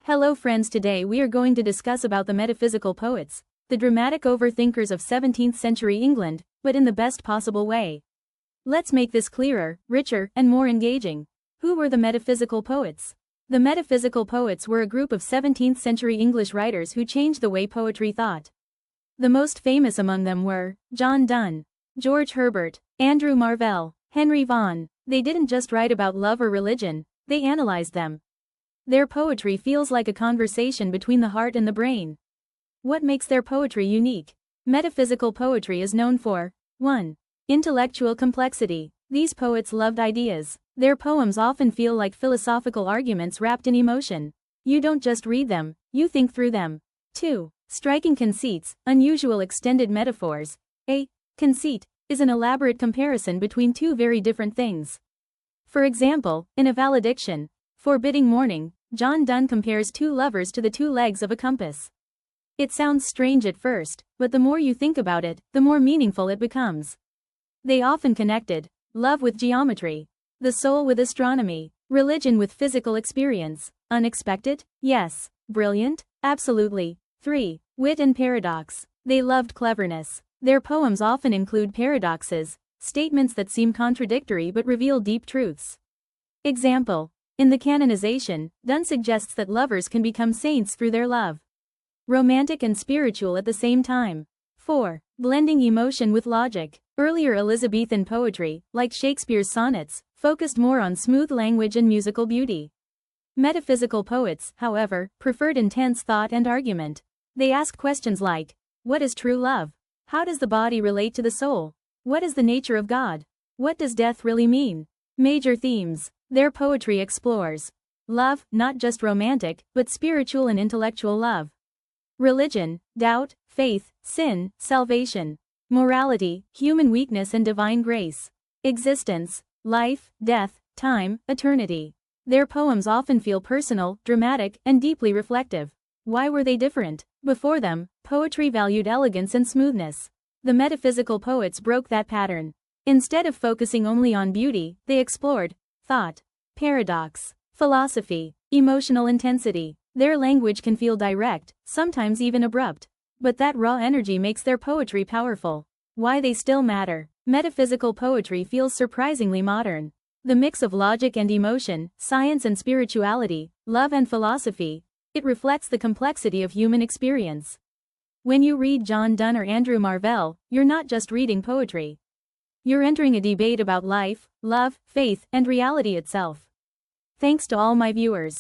Hello friends, today we are going to discuss about the metaphysical poets, the dramatic overthinkers of 17th century England, but in the best possible way. Let's make this clearer, richer, and more engaging. Who were the metaphysical poets? The metaphysical poets were a group of 17th century English writers who changed the way poetry thought. The most famous among them were John Donne, George Herbert, Andrew Marvell, Henry Vaughan. They didn't just write about love or religion, they analyzed them. Their poetry feels like a conversation between the heart and the brain. What makes their poetry unique? Metaphysical poetry is known for 1. Intellectual complexity. These poets loved ideas. Their poems often feel like philosophical arguments wrapped in emotion. You don't just read them, you think through them. 2. Striking conceits, unusual extended metaphors. A conceit is an elaborate comparison between two very different things. For example, in a valediction, forbidding mourning, John Donne compares two lovers to the two legs of a compass. It sounds strange at first, but the more you think about it, the more meaningful it becomes. They often connected love with geometry, the soul with astronomy, religion with physical experience. Unexpected? Yes. Brilliant? Absolutely. 3. Wit and paradox. They loved cleverness. Their poems often include paradoxes, statements that seem contradictory but reveal deep truths. Example. In the canonization, Donne suggests that lovers can become saints through their love. Romantic and spiritual at the same time. 4. Blending emotion with logic. Earlier Elizabethan poetry, like Shakespeare's sonnets, focused more on smooth language and musical beauty. Metaphysical poets, however, preferred intense thought and argument. They asked questions like, what is true love? How does the body relate to the soul? What is the nature of God? What does death really mean? Major themes. Their poetry explores love, not just romantic, but spiritual and intellectual love. Religion, doubt, faith, sin, salvation. Morality, human weakness and divine grace. Existence, life, death, time, eternity. Their poems often feel personal, dramatic, and deeply reflective. Why were they different? Before them, poetry valued elegance and smoothness. The metaphysical poets broke that pattern. Instead of focusing only on beauty, they explored thought, paradox, philosophy, emotional intensity. Their language can feel direct, sometimes even abrupt. But that raw energy makes their poetry powerful. Why they still matter. Metaphysical poetry feels surprisingly modern. The mix of logic and emotion, science and spirituality, love and philosophy. It reflects the complexity of human experience. When you read John Donne or Andrew Marvell, you're not just reading poetry. You're entering a debate about life, love, faith, and reality itself. Thanks to all my viewers.